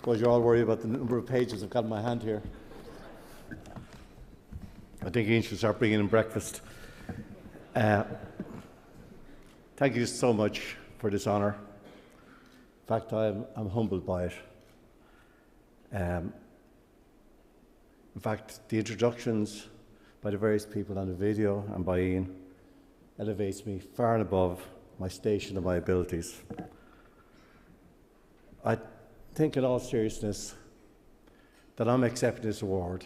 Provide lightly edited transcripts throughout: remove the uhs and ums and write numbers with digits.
suppose you're all worried about the number of pages I've got in my hand here. I think Ian should start bringing in breakfast. Thank you so much for this honour. In fact, I'm humbled by it. In fact, the introductions by the various people on the video and by Ian elevates me far and above my station and my abilities. I think in all seriousness that I'm accepting this award,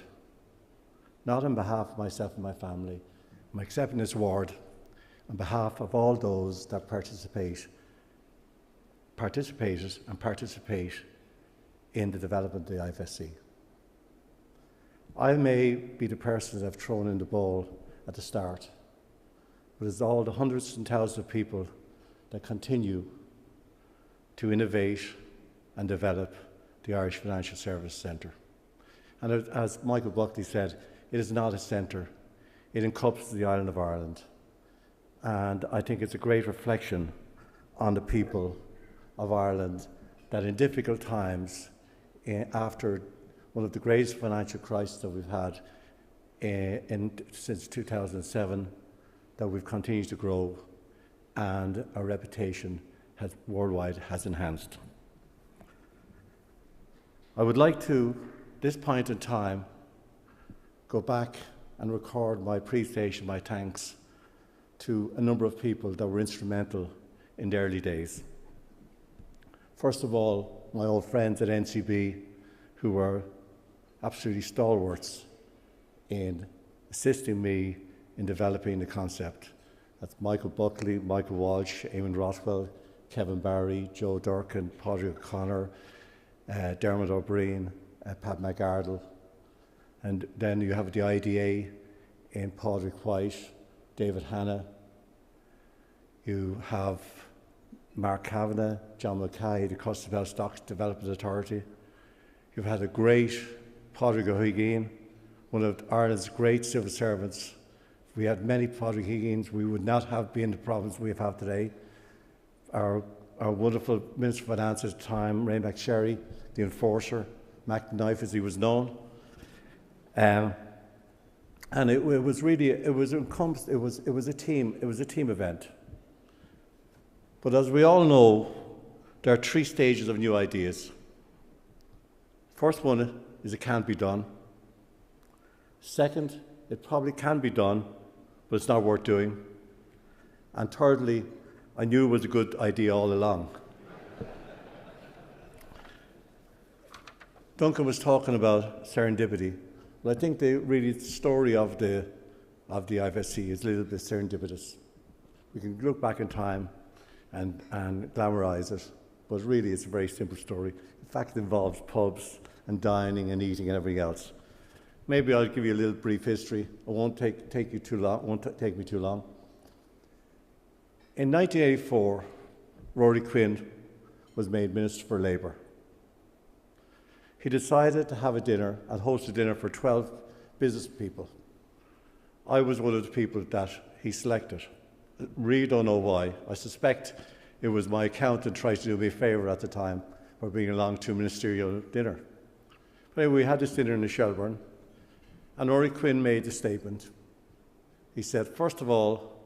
not on behalf of myself and my family. I'm accepting this award on behalf of all those that participated and participate in the development of the IFSC. I may be the person that have thrown in the ball at the start, but it's all the hundreds and thousands of people that continue to innovate and develop the Irish Financial Services Centre. And as Michael Buckley said, it is not a centre. It encompasses the island of Ireland. And I think it's a great reflection on the people of Ireland that in difficult times, after one of the greatest financial crises that we've had since 2007, that we've continued to grow and our reputation worldwide has enhanced. I would like to, this point in time, go back and record my appreciation, my thanks to a number of people that were instrumental in the early days. First of all, my old friends at NCB, who were absolutely stalwarts in assisting me in developing the concept. That's Michael Buckley, Michael Walsh, Eamon Rothwell, Kevin Barry, Joe Durkin, Padraig O'Connor, Dermot O'Brien, Pat McArdle. And then you have the IDA in Padraig White, David Hanna. You have Mark Kavanagh, John Mackay, the Custom Stocks Development Authority. You've had a great Padraig O'Higgins, one of Ireland's great civil servants. If we had many Padraig O'Higgins, we would not have been the province we have today. Our wonderful Minister of Finance at the time, Ray McSherry, the enforcer, Mac the Knife as he was known. And it was a team event. But as we all know, there are three stages of new ideas. First one is it can't be done. Second, it probably can be done, but it's not worth doing. And thirdly, I knew it was a good idea all along. Duncan was talking about serendipity. Well, I think the story of the IFSC is a little bit serendipitous. We can look back in time and glamorise it, but really it's a very simple story. In fact, it involves pubs and dining and eating and everything else. Maybe I'll give you a little brief history. It won't take you too long. Won't take me too long. In 1984, Rory Quinn was made Minister for Labour. He decided to have a dinner and host a dinner for 12 business people. I was one of the people that he selected. Really don't know why. I suspect it was my accountant trying to do me a favour at the time for being along to a ministerial dinner. But anyway, we had this dinner in the Shelbourne, and Rory Quinn made the statement. He said, first of all,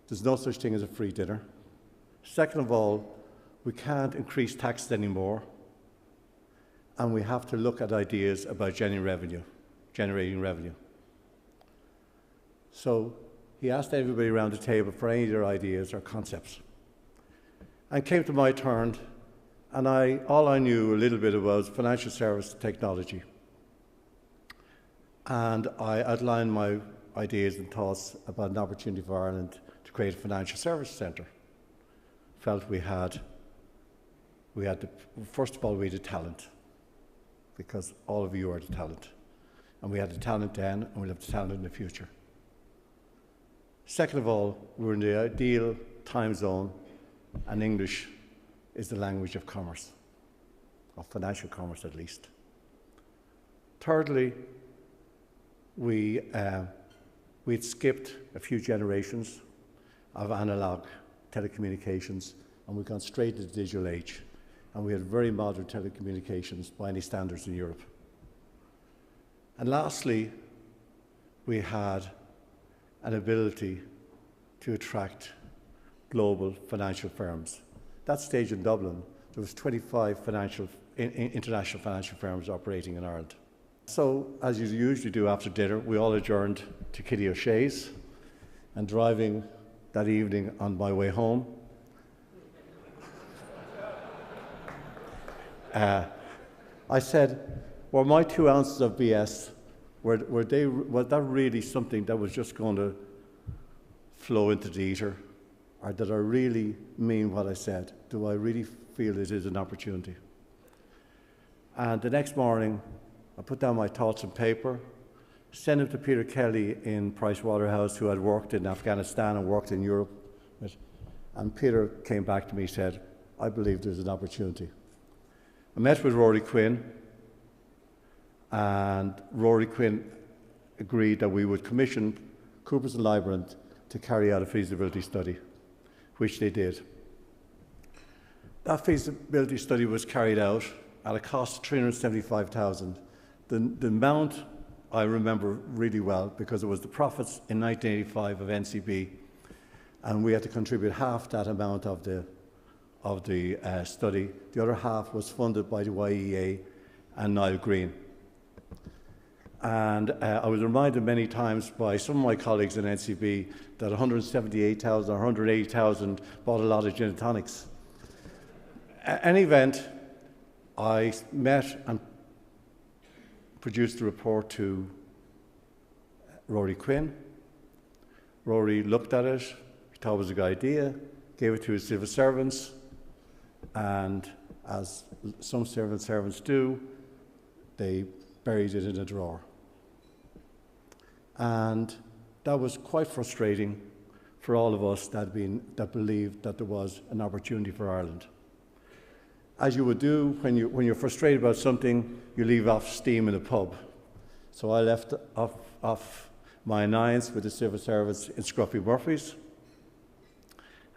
there's no such thing as a free dinner. Second of all, we can't increase taxes anymore, and we have to look at ideas about generating revenue. So he asked everybody around the table for any of their ideas or concepts. And came to my turn, and all I knew a little bit about was financial service technology. And I outlined my ideas and thoughts about an opportunity for Ireland to create a financial services centre. Felt we had first of all, we had the talent, because all of you are the talent. And we had the talent then, and we'll have the talent in the future. Second of all, we're in the ideal time zone, and English is the language of commerce, of financial commerce at least. Thirdly, we'd skipped a few generations of analogue telecommunications, and we've gone straight to the digital age. and we had very modern telecommunications by any standards in Europe. And lastly, we had an ability to attract global financial firms. That stage in Dublin, there was 25 international financial firms operating in Ireland. So, as you usually do after dinner, we all adjourned to Kitty O'Shea's, and driving that evening on my way home, I said, were my 2 ounces of BS, was that really something that was just going to flow into the ether? Or did I really mean what I said? Do I really feel it is an opportunity? And the next morning, I put down my thoughts on paper, sent them to Peter Kelly in Pricewaterhouse, who had worked in Afghanistan and worked in Europe. And Peter came back to me and said, I believe there's an opportunity. I met with Rory Quinn, and Rory Quinn agreed that we would commission Coopers and Lybrand to carry out a feasibility study, which they did. That feasibility study was carried out at a cost of $375,000. The amount I remember really well because it was the profits in 1985 of NCB, and we had to contribute half that amount of the study. The other half was funded by the YEA and Niall Green. And I was reminded many times by some of my colleagues in NCB that 178,000 or 180,000 bought a lot of gin and tonics. At any event, I met and produced a report to Rory Quinn. Rory looked at it, he thought it was a good idea, gave it to his civil servants, and as some civil servants do, they buried it in a drawer. And that was quite frustrating for all of us that believed that there was an opportunity for Ireland. As you would do when you're frustrated about something, you leave off steam in a pub. So I left off my annoyance with the civil service in Scruffy Murphy's.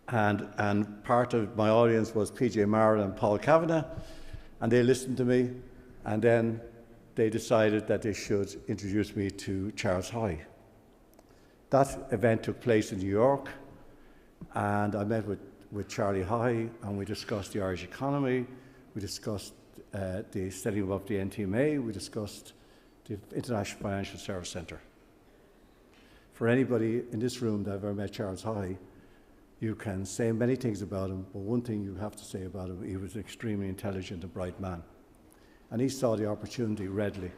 And part of my audience was PJ Maher and Paul Kavanagh, and they listened to me, and then they decided that they should introduce me to Charles Haughey. That event took place in New York, and I met with Charlie Haughey, and we discussed the Irish economy, we discussed the setting up the NTMA, we discussed the International Financial Service Centre. For anybody in this room that ever met Charles Haughey, you can say many things about him, but one thing you have to say about him, he was an extremely intelligent and bright man. And he saw the opportunity readily.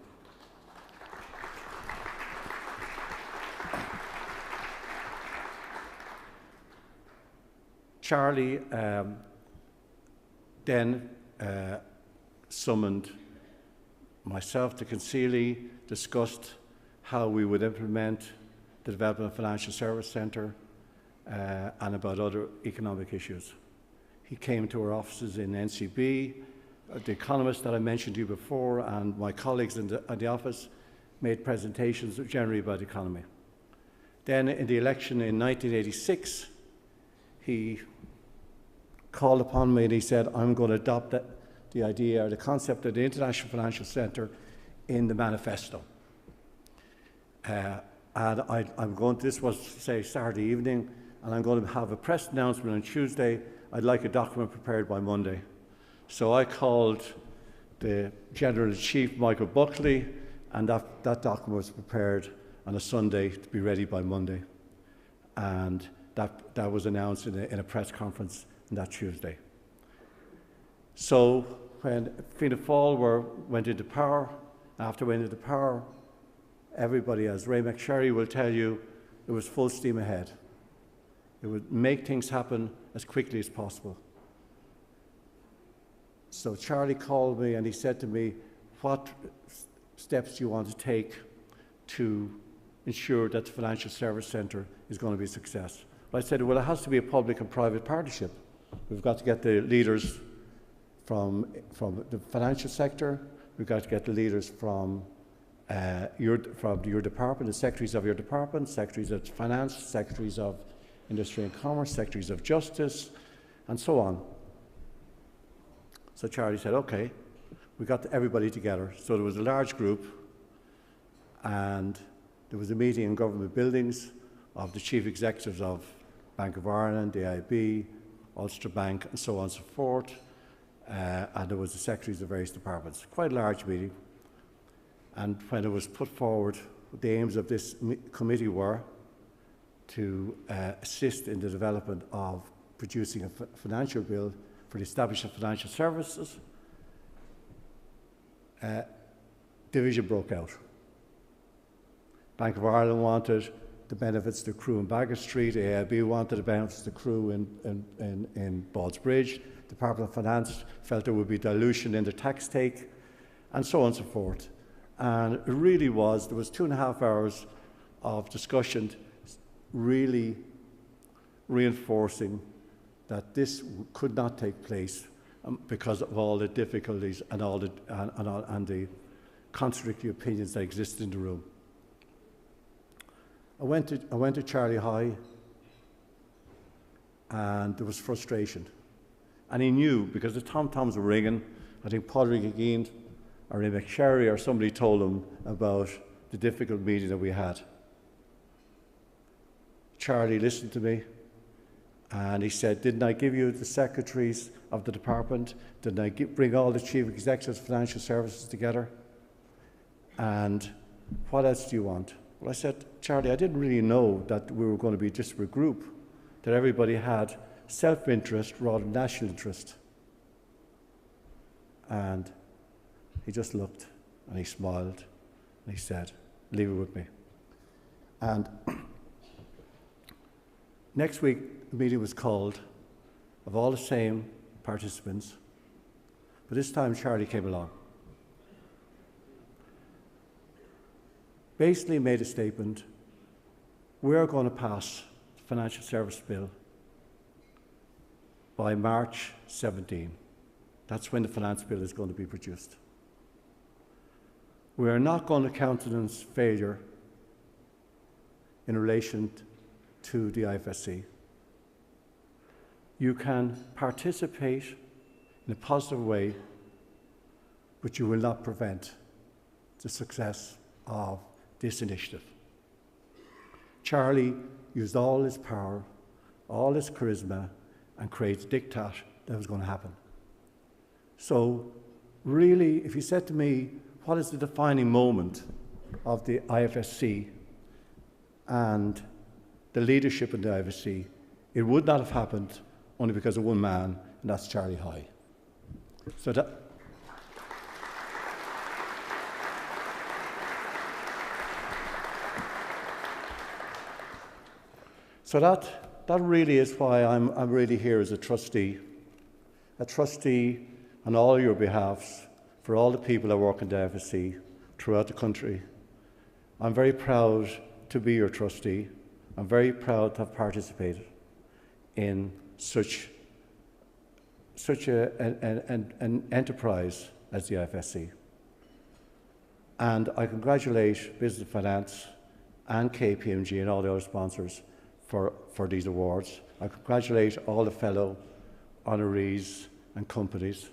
Charlie then summoned myself to Concealy, discussed how we would implement the Development Financial Service Centre and about other economic issues. He came to our offices in NCB. The economists that I mentioned to you before and my colleagues in the office made presentations generally about the economy. Then in the election in 1986, he called upon me and he said, I'm going to adopt the idea or the concept of the International Financial Centre in the manifesto. And I'm going to, this was, say, Saturday evening, and I'm going to have a press announcement on Tuesday. I'd like a document prepared by Monday. So I called the General-in-Chief, Michael Buckley, and that document was prepared on a Sunday to be ready by Monday. And that was announced in a press conference on that Tuesday. So when Fianna Fáil went into power, after went into power, everybody, as Ray McSherry will tell you, it was full steam ahead. It would make things happen as quickly as possible. So Charlie called me and he said to me, what steps do you want to take to ensure that the Financial Service Centre is going to be a success? I said, well, it has to be a public and private partnership. We've got to get the leaders from the financial sector, we've got to get the leaders from your department, the secretaries of your department, secretaries of finance, secretaries of industry and commerce, secretaries of justice, and so on. So Charlie said, okay, we got everybody together. So there was a large group, and there was a meeting in government buildings of the chief executives of Bank of Ireland, the AIB, Ulster Bank, and so on and so forth. And there was the secretaries of various departments. Quite a large meeting. And when it was put forward, the aims of this committee were to assist in the development of producing a financial bill for the establishment of financial services. Division broke out. Bank of Ireland wanted the benefits to accrue in Baggot Street, AIB wanted the benefits to accrue in Ballsbridge, Department of Finance felt there would be dilution in the tax take, and so on and so forth. And it really was, there was 2.5 hours of discussion really reinforcing that this could not take place because of all the difficulties and the contradictory opinions that existed in the room. I went to Charlie High, and there was frustration. And he knew, because the tom-toms were ringing. I think Padraig Ageen or Ray McSherry or somebody told him about the difficult meeting that we had. Charlie listened to me, and he said, didn't I give you the secretaries of the department? Didn't I bring all the chief executives of financial services together? And what else do you want? Well, I said, Charlie, I didn't really know that we were going to be a disparate group, that everybody had self-interest rather than national interest. And he just looked and he smiled and he said, leave it with me. And next week, the meeting was called of all the same participants, but this time Charlie came along. Basically made a statement, we're going to pass the Financial Service Bill by March 17. That's when the Finance Bill is going to be produced. We are not going to countenance failure in relation to the IFSC. You can participate in a positive way, but you will not prevent the success of this initiative. Charlie used all his power, all his charisma, and created a diktat that was going to happen. So really, if you said to me, what is the defining moment of the IFSC and the leadership in the IFSC, it would not have happened only because of one man, and that's Charlie High. So that really is why I'm really here as a trustee on all your behalfs for all the people that work in the IFSC throughout the country. I'm very proud to be your trustee. I'm very proud to have participated in such an enterprise as the IFSC. And I congratulate Business and Finance and KPMG and all the other sponsors for these awards. I congratulate all the fellow honorees and companies.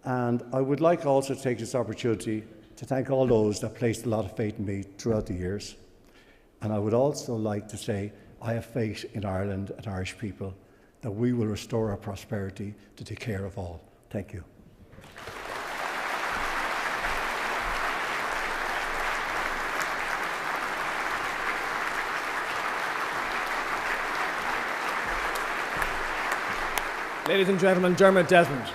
And I would like also to take this opportunity to thank all those that placed a lot of faith in me throughout the years. And I would also like to say I have faith in Ireland and Irish people that we will restore our prosperity to take care of all. Thank you. Ladies and gentlemen, Dermot Desmond.